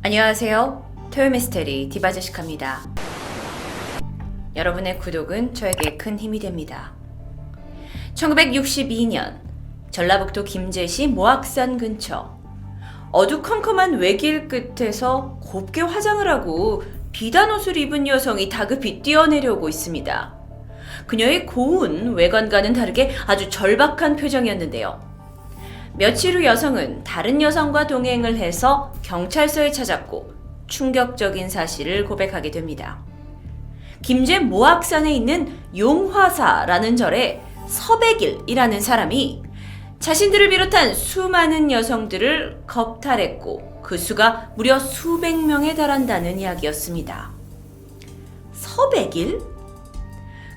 안녕하세요. 토요미스테리 디바제시카입니다. 여러분의 구독은 저에게 큰 힘이 됩니다. 1962년 전라북도 김제시 모악산 근처 어두컴컴한 외길 끝에서 곱게 화장을 하고 비단 옷을 입은 여성이 다급히 뛰어내려오고 있습니다. 그녀의 고운 외관과는 다르게 아주 절박한 표정이었는데요. 며칠 후 여성은 다른 여성과 동행을 해서 경찰서에 찾았고 충격적인 사실을 고백하게 됩니다. 김제 모악산에 있는 용화사라는 절에 서백일이라는 사람이 자신들을 비롯한 수많은 여성들을 겁탈했고 그 수가 무려 수백 명에 달한다는 이야기였습니다. 서백일?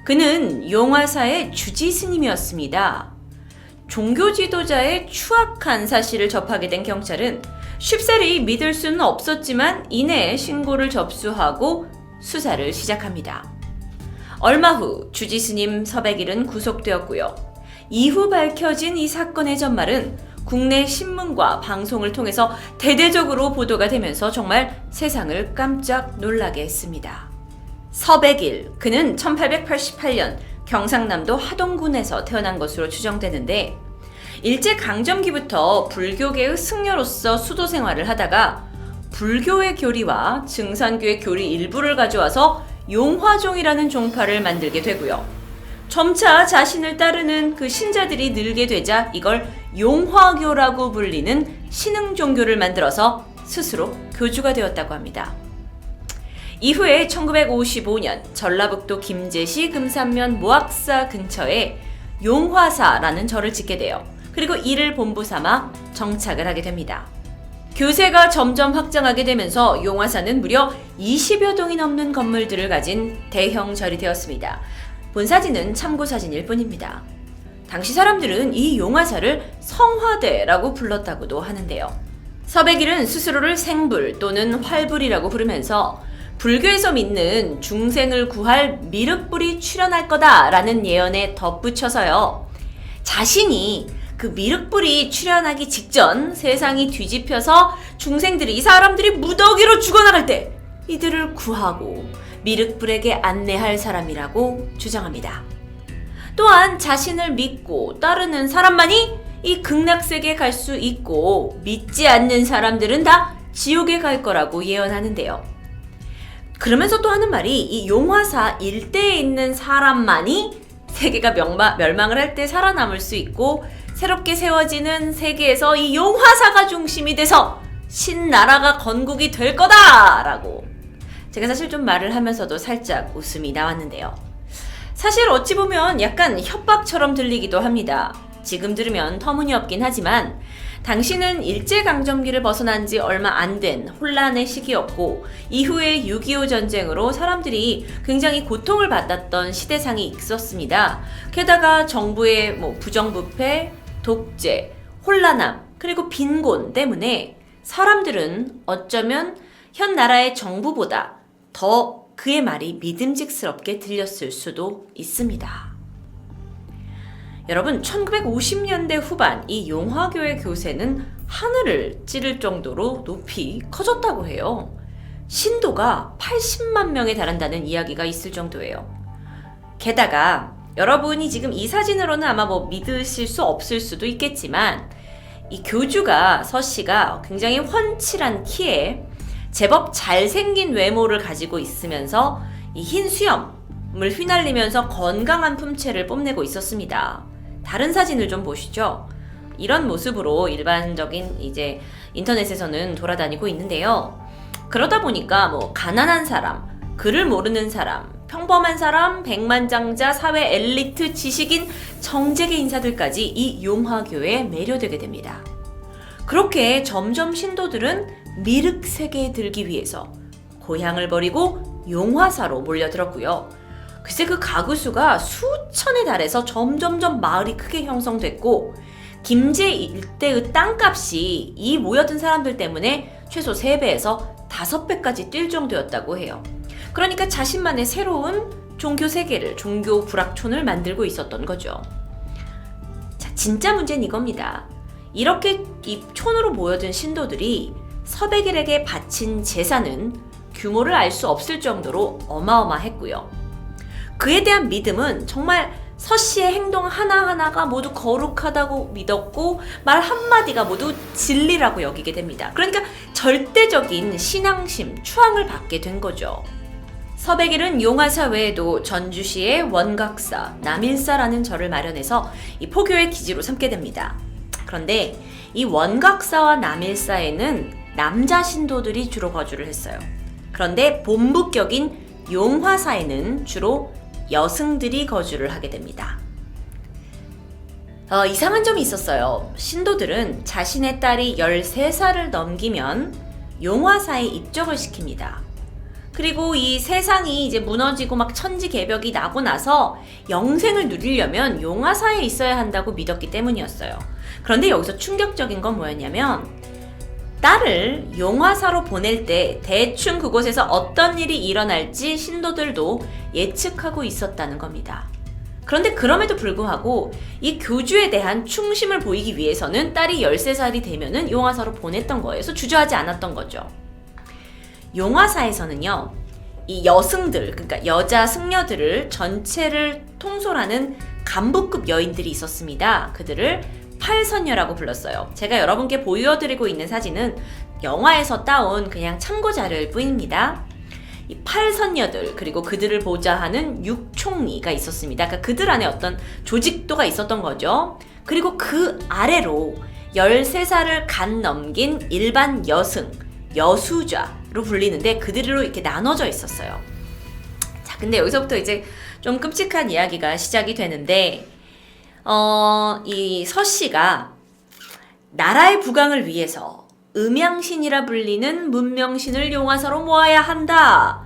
그는 용화사의 주지 스님이었습니다. 종교 지도자의 추악한 사실을 접하게 된 경찰은 쉽사리 믿을 수는 없었지만 이내 신고를 접수하고 수사를 시작합니다. 얼마 후 주지 스님 서백일은 구속되었고요. 이후 밝혀진 이 사건의 전말은 국내 신문과 방송을 통해서 대대적으로 보도가 되면서 정말 세상을 깜짝 놀라게 했습니다. 서백일, 그는 1888년 경상남도 하동군에서 태어난 것으로 추정되는데 일제강점기부터 불교계의 승려로서 수도 생활을 하다가 불교의 교리와 증산교의 교리 일부를 가져와서 용화종이라는 종파를 만들게 되고요. 점차 자신을 따르는 그 신자들이 늘게 되자 이걸 용화교라고 불리는 신흥종교를 만들어서 스스로 교주가 되었다고 합니다. 이후에 1955년 전라북도 김제시 금산면 모악사 근처에 용화사라는 절을 짓게 돼요. 그리고 이를 본부 삼아 정착을 하게 됩니다. 교세가 점점 확장하게 되면서 용화사는 무려 20여 동이 넘는 건물들을 가진 대형 절이 되었습니다. 본 사진은 참고 사진일 뿐입니다. 당시 사람들은 이 용화사를 성화대라고 불렀다고도 하는데요. 서백일은 스스로를 생불 또는 활불이라고 부르면서 불교에서 믿는 중생을 구할 미륵불이 출현할 거다라는 예언에 덧붙여서요. 자신이 그 미륵불이 출현하기 직전 세상이 뒤집혀서 중생들이 이 사람들이 무더기로 죽어나갈 때 이들을 구하고 미륵불에게 안내할 사람이라고 주장합니다. 또한 자신을 믿고 따르는 사람만이 이 극락세계에 갈 수 있고 믿지 않는 사람들은 다 지옥에 갈 거라고 예언하는데요. 그러면서 또 하는 말이 이 용화사 일대에 있는 사람만이 세계가 멸망을 할 때 살아남을 수 있고 새롭게 세워지는 세계에서 이 용화사가 중심이 돼서 신나라가 건국이 될 거다라고 제가 사실 좀 말을 하면서도 살짝 웃음이 나왔는데요. 사실 어찌 보면 약간 협박처럼 들리기도 합니다. 지금 들으면 터무니없긴 하지만 당시는 일제강점기를 벗어난 지 얼마 안 된 혼란의 시기였고 이후에 6.25 전쟁으로 사람들이 굉장히 고통을 받았던 시대상이 있었습니다. 게다가 정부의 부정부패, 독재, 혼란함, 그리고 빈곤 때문에 사람들은 어쩌면 현 나라의 정부보다 더 그의 말이 믿음직스럽게 들렸을 수도 있습니다. 여러분, 1950년대 후반 이 용화교의 교세는 하늘을 찌를 정도로 높이 커졌다고 해요. 신도가 80만 명에 달한다는 이야기가 있을 정도예요. 게다가 여러분이 지금 이 사진으로는 아마 믿으실 수 없을 수도 있겠지만 이 교주가 서씨가 굉장히 훤칠한 키에 제법 잘생긴 외모를 가지고 있으면서 이 흰 수염을 휘날리면서 건강한 품체를 뽐내고 있었습니다. 다른 사진을 좀 보시죠. 이런 모습으로 일반적인 인터넷에서는 돌아다니고 있는데요. 그러다 보니까 가난한 사람, 글을 모르는 사람, 평범한 사람, 백만장자, 사회 엘리트, 지식인, 정재계 인사들까지 이 용화교에 매료되게 됩니다. 그렇게 점점 신도들은 미륵 세계에 들기 위해서 고향을 버리고 용화사로 몰려들었고요. 글쎄 그 가구 수가 수천에 달해서 점점점 마을이 크게 형성됐고 김제 일대의 땅값이 이 모여든 사람들 때문에 최소 3배에서 5배까지 뛸 정도였다고 해요. 그러니까 자신만의 새로운 종교 세계를, 종교 불악촌을 만들고 있었던 거죠. 자, 진짜 문제는 이겁니다. 이렇게 이 촌으로 모여든 신도들이 서백일에게 바친 제사는 규모를 알 수 없을 정도로 어마어마했고요. 그에 대한 믿음은 정말 서씨의 행동 하나하나가 모두 거룩하다고 믿었고 말 한마디가 모두 진리라고 여기게 됩니다. 그러니까 절대적인 신앙심, 추앙을 받게 된 거죠. 서백일은 용화사 외에도 전주시의 원각사, 남일사라는 절을 마련해서 이 포교의 기지로 삼게 됩니다. 그런데 이 원각사와 남일사에는 남자 신도들이 주로 거주를 했어요. 그런데 본부격인 용화사에는 주로 여승들이 거주를 하게 됩니다. 이상한 점이 있었어요. 신도들은 자신의 딸이 13살을 넘기면 용화사에 입적을 시킵니다. 그리고 이 세상이 이제 무너지고 막 천지개벽이 나고 나서 영생을 누리려면 용화사에 있어야 한다고 믿었기 때문이었어요. 그런데 여기서 충격적인 건 뭐였냐면 딸을 용화사로 보낼 때 대충 그곳에서 어떤 일이 일어날지 신도들도 예측하고 있었다는 겁니다. 그런데 그럼에도 불구하고 이 교주에 대한 충심을 보이기 위해서는 딸이 13살이 되면은 용화사로 보냈던 거예요. 그래서 주저하지 않았던 거죠. 용화사에서는요, 이 여승들, 그러니까 여자 승려들을 전체를 통솔하는 간부급 여인들이 있었습니다. 그들을 팔선녀라고 불렀어요. 제가 여러분께 보여드리고 있는 사진은 영화에서 따온 그냥 참고 자료일 뿐입니다. 이 팔선녀들, 그리고 그들을 보좌하는 육총리가 있었습니다. 그러니까 그들 안에 어떤 조직도가 있었던 거죠. 그리고 그 아래로 13살을 간 넘긴 일반 여승, 여수자로 불리는데 그들로 이렇게 나눠져 있었어요. 자, 근데 여기서부터 이제 좀 끔찍한 이야기가 시작이 되는데, 이 서씨가 나라의 부강을 위해서 음양신이라 불리는 문명신을 용화사로 모아야 한다.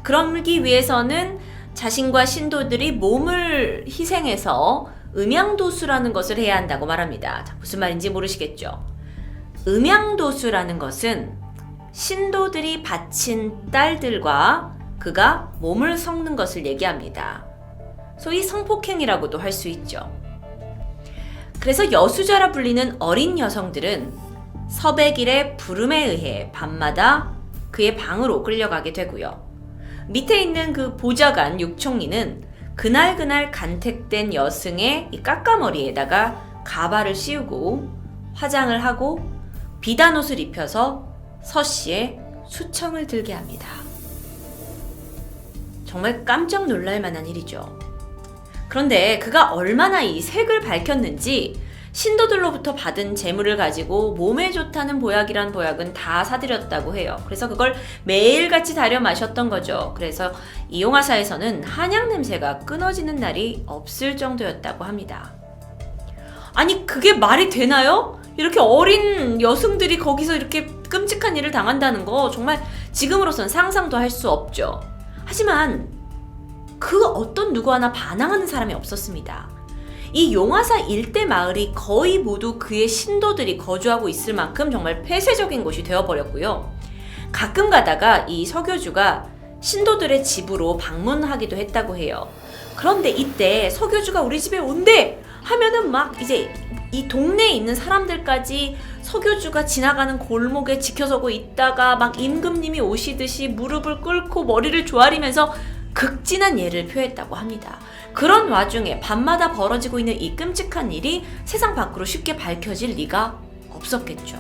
그러기 위해서는 자신과 신도들이 몸을 희생해서 음양도수라는 것을 해야 한다고 말합니다. 자, 무슨 말인지 모르시겠죠? 음양도수라는 것은 신도들이 바친 딸들과 그가 몸을 섞는 것을 얘기합니다. 소위 성폭행이라고도 할 수 있죠. 그래서 여수자라 불리는 어린 여성들은 서백일의 부름에 의해 밤마다 그의 방으로 끌려가게 되고요. 밑에 있는 그 보좌관 육총리는 그날 간택된 여승의 이 까까머리에다가 가발을 씌우고 화장을 하고 비단옷을 입혀서 서씨의 수청을 들게 합니다. 정말 깜짝 놀랄 만한 일이죠. 그런데 그가 얼마나 이 색을 밝혔는지 신도들로부터 받은 재물을 가지고 몸에 좋다는 보약이란 보약은 다 사들였다고 해요. 그래서 그걸 매일같이 다려 마셨던 거죠. 그래서 이 용화사에서는 한약 냄새가 끊어지는 날이 없을 정도였다고 합니다. 아니, 그게 말이 되나요? 이렇게 어린 여승들이 거기서 이렇게 끔찍한 일을 당한다는 거 정말 지금으로선 상상도 할 수 없죠. 하지만 그 어떤 누구 하나 반항하는 사람이 없었습니다. 이 용화사 일대 마을이 거의 모두 그의 신도들이 거주하고 있을 만큼 정말 폐쇄적인 곳이 되어버렸고요. 가끔 가다가 이 서교주가 신도들의 집으로 방문하기도 했다고 해요. 그런데 이때 서교주가 우리 집에 온대 하면은 막 이제 이 동네에 있는 사람들까지 서교주가 지나가는 골목에 지켜서고 있다가 막 임금님이 오시듯이 무릎을 꿇고 머리를 조아리면서 극진한 예를 표했다고 합니다. 그런 와중에 밤마다 벌어지고 있는 이 끔찍한 일이 세상 밖으로 쉽게 밝혀질 리가 없었겠죠.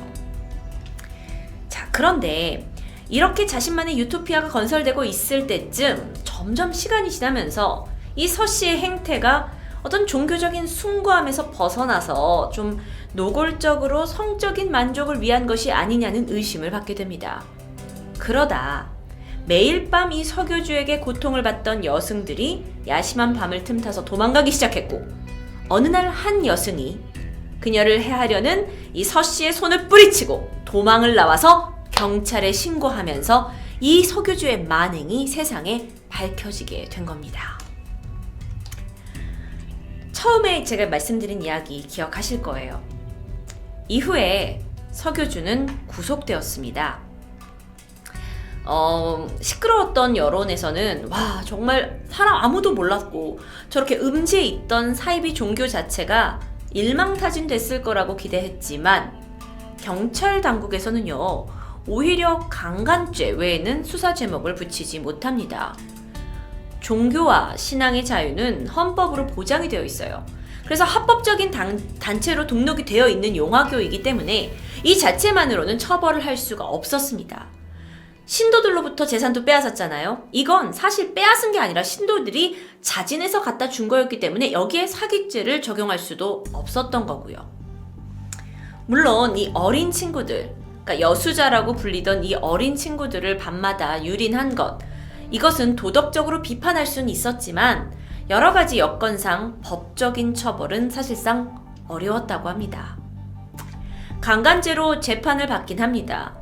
자, 그런데 이렇게 자신만의 유토피아가 건설되고 있을 때쯤 점점 시간이 지나면서 이 서씨의 행태가 어떤 종교적인 숭고함에서 벗어나서 좀 노골적으로 성적인 만족을 위한 것이 아니냐는 의심을 받게 됩니다. 그러다 매일 밤 이 서교주에게 고통을 받던 여승들이 야심한 밤을 틈타서 도망가기 시작했고, 어느 날 한 여승이 그녀를 해하려는 이 서씨의 손을 뿌리치고 도망을 나와서 경찰에 신고하면서 이 서교주의 만행이 세상에 밝혀지게 된 겁니다. 처음에 제가 말씀드린 이야기 기억하실 거예요. 이후에 서교주는 구속되었습니다. 시끄러웠던 여론에서는 와, 정말 사람 아무도 몰랐고 저렇게 음지에 있던 사이비 종교 자체가 일망타진됐을 거라고 기대했지만 경찰 당국에서는요, 오히려 강간죄 외에는 수사 제목을 붙이지 못합니다. 종교와 신앙의 자유는 헌법으로 보장이 되어 있어요. 그래서 합법적인 단체로 등록이 되어 있는 용화교이기 때문에 이 자체만으로는 처벌을 할 수가 없었습니다. 신도들로부터 재산도 빼앗았잖아요. 이건 사실 빼앗은 게 아니라 신도들이 자진해서 갖다 준 거였기 때문에 여기에 사기죄를 적용할 수도 없었던 거고요. 물론 이 어린 친구들, 그러니까 여수자라고 불리던 이 어린 친구들을 밤마다 유린한 것, 이것은 도덕적으로 비판할 수는 있었지만 여러 가지 여건상 법적인 처벌은 사실상 어려웠다고 합니다. 강간죄로 재판을 받긴 합니다.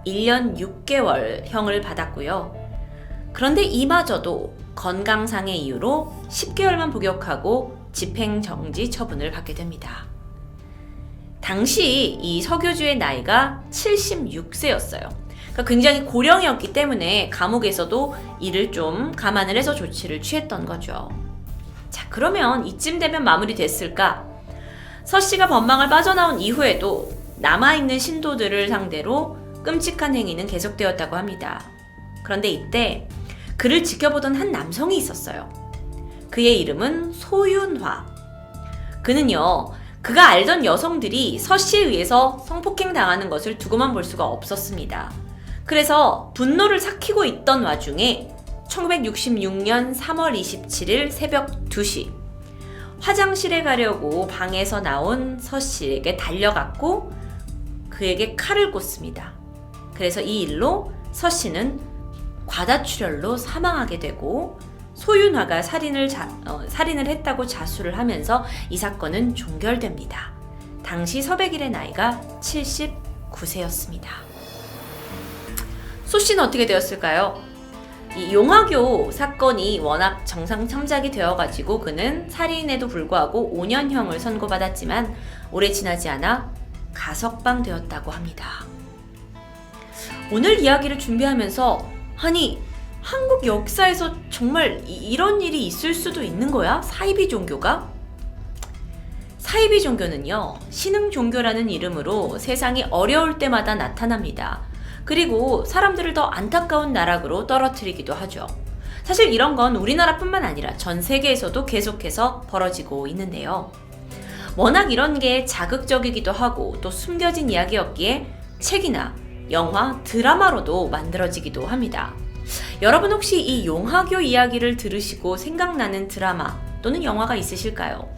1년 6개월 형을 받았고요. 그런데 이마저도 건강상의 이유로 10개월만 복역하고 집행정지 처분을 받게 됩니다. 당시 이 서교주의 나이가 76세였어요. 그러니까 굉장히 고령이었기 때문에 감옥에서도 이를 좀 감안을 해서 조치를 취했던 거죠. 자, 그러면 이쯤 되면 마무리됐을까? 서 씨가 법망을 빠져나온 이후에도 남아있는 신도들을 상대로 끔찍한 행위는 계속되었다고 합니다. 그런데 이때 그를 지켜보던 한 남성이 있었어요. 그의 이름은 소윤화. 그는요, 그가 알던 여성들이 서 씨에 의해서 성폭행 당하는 것을 두고만 볼 수가 없었습니다. 그래서 분노를 삭히고 있던 와중에 1966년 3월 27일 새벽 2시 화장실에 가려고 방에서 나온 서 씨에게 달려갔고 그에게 칼을 꽂습니다. 그래서 이 일로 서 씨는 과다출혈로 사망하게 되고 소윤화가 살인을 했다고 자수를 하면서 이 사건은 종결됩니다. 당시 서백일의 나이가 79세였습니다. 소 씨는 어떻게 되었을까요? 이 용화교 사건이 워낙 정상첨작이 되어가지고 그는 살인에도 불구하고 5년형을 선고받았지만 오래 지나지 않아 가석방 되었다고 합니다. 오늘 이야기를 준비하면서 아니 한국 역사에서 정말 이런 일이 있을 수도 있는 거야? 사이비 종교가? 사이비 종교는요, 신흥 종교라는 이름으로 세상이 어려울 때마다 나타납니다. 그리고 사람들을 더 안타까운 나락으로 떨어뜨리기도 하죠. 사실 이런 건 우리나라뿐만 아니라 전 세계에서도 계속해서 벌어지고 있는데요. 워낙 이런 게 자극적이기도 하고 또 숨겨진 이야기였기에 책이나 영화, 드라마로도 만들어지기도 합니다. 여러분 혹시 이 용화교 이야기를 들으시고 생각나는 드라마 또는 영화가 있으실까요?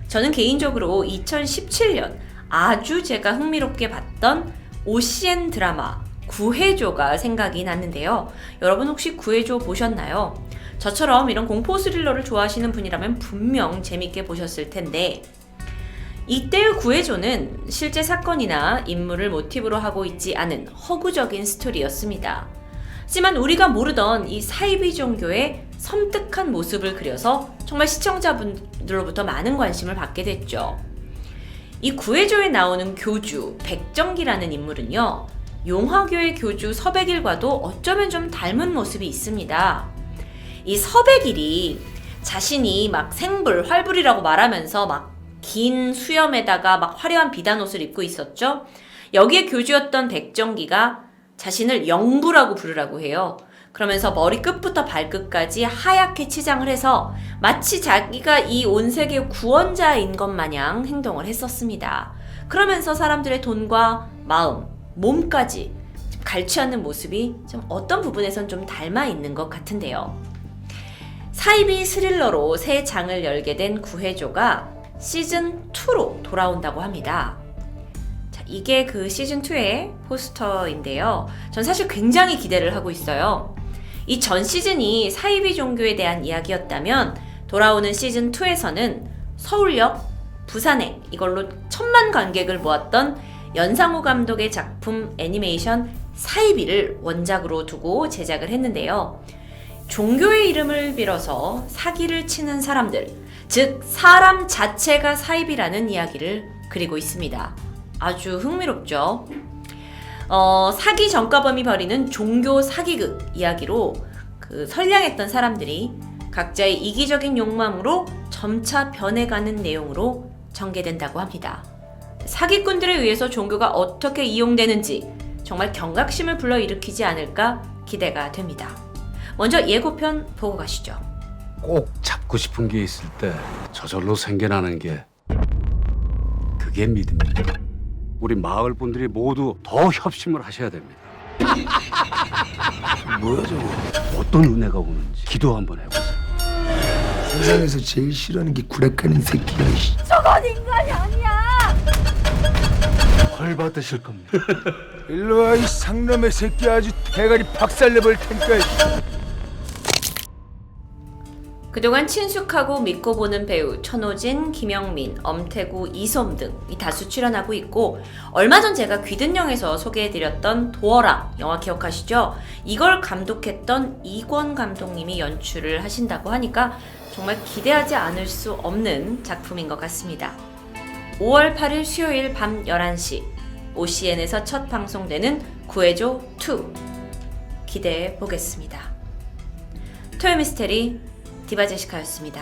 저는 개인적으로 2017년 아주 제가 흥미롭게 봤던 OCN 드라마 구해줘가 생각이 났는데요. 여러분 혹시 구해줘 보셨나요? 저처럼 이런 공포 스릴러를 좋아하시는 분이라면 분명 재밌게 보셨을 텐데 이때의 구해줘는 실제 사건이나 인물을 모티브로 하고 있지 않은 허구적인 스토리였습니다. 하지만 우리가 모르던 이 사이비 종교의 섬뜩한 모습을 그려서 정말 시청자분들로부터 많은 관심을 받게 됐죠. 이 구해줘에 나오는 교주 백정기라는 인물은요, 용화교의 교주 서백일과도 어쩌면 좀 닮은 모습이 있습니다. 이 서백일이 자신이 막 생불, 활불이라고 말하면서 막 긴 수염에다가 막 화려한 비단 옷을 입고 있었죠. 여기에 교주였던 백정기가 자신을 영부라고 부르라고 해요. 그러면서 머리 끝부터 발끝까지 하얗게 치장을 해서 마치 자기가 이 온 세계의 구원자인 것 마냥 행동을 했었습니다. 그러면서 사람들의 돈과 마음, 몸까지 갈취하는 모습이 좀 어떤 부분에선 좀 닮아 있는 것 같은데요. 사이비 스릴러로 새 장을 열게 된 구해줘가 시즌2로 돌아온다고 합니다. 자, 이게 그 시즌2의 포스터인데요. 전 사실 굉장히 기대를 하고 있어요. 이 전 시즌이 사이비 종교에 대한 이야기였다면 돌아오는 시즌2에서는 서울역, 부산행 이걸로 1000만 관객을 모았던 연상호 감독의 작품 애니메이션 사이비를 원작으로 두고 제작을 했는데요. 종교의 이름을 빌어서 사기를 치는 사람들, 즉 사람 자체가 사이비라는 이야기를 그리고 있습니다. 아주 흥미롭죠? 사기 전과범이 벌이는 종교 사기극 이야기로 그 선량했던 사람들이 각자의 이기적인 욕망으로 점차 변해가는 내용으로 전개된다고 합니다. 사기꾼들에 의해서 종교가 어떻게 이용되는지 정말 경각심을 불러일으키지 않을까 기대가 됩니다. 먼저 예고편 보고 가시죠. 꼭 잡고 싶은 게 있을 때 저절로 생겨나는 게 그게 믿음입니다. 우리 마을 분들이 모두 더 협심을 하셔야 됩니다. 뭐야 저거? 어떤 은혜가 오는지 기도 한번 해보세요. 세상에서 제일 싫어하는 게 구락하는 새끼야. 씨. 벌 받으실 겁니다. 일로 와 이 상놈의 새끼 아주 대가리 박살내볼 테니까. 그동안 친숙하고 믿고 보는 배우 천호진, 김영민, 엄태구, 이솜 등 다수 출연하고 있고 얼마 전 제가 귀든영에서 소개해드렸던 도어라 영화 기억하시죠? 이걸 감독했던 이권 감독님이 연출을 하신다고 하니까 정말 기대하지 않을 수 없는 작품인 것 같습니다. 5월 8일 수요일 밤 11시 OCN에서 첫 방송되는 구해줘 2 기대해 보겠습니다. 토요미스테리 디바제시카였습니다.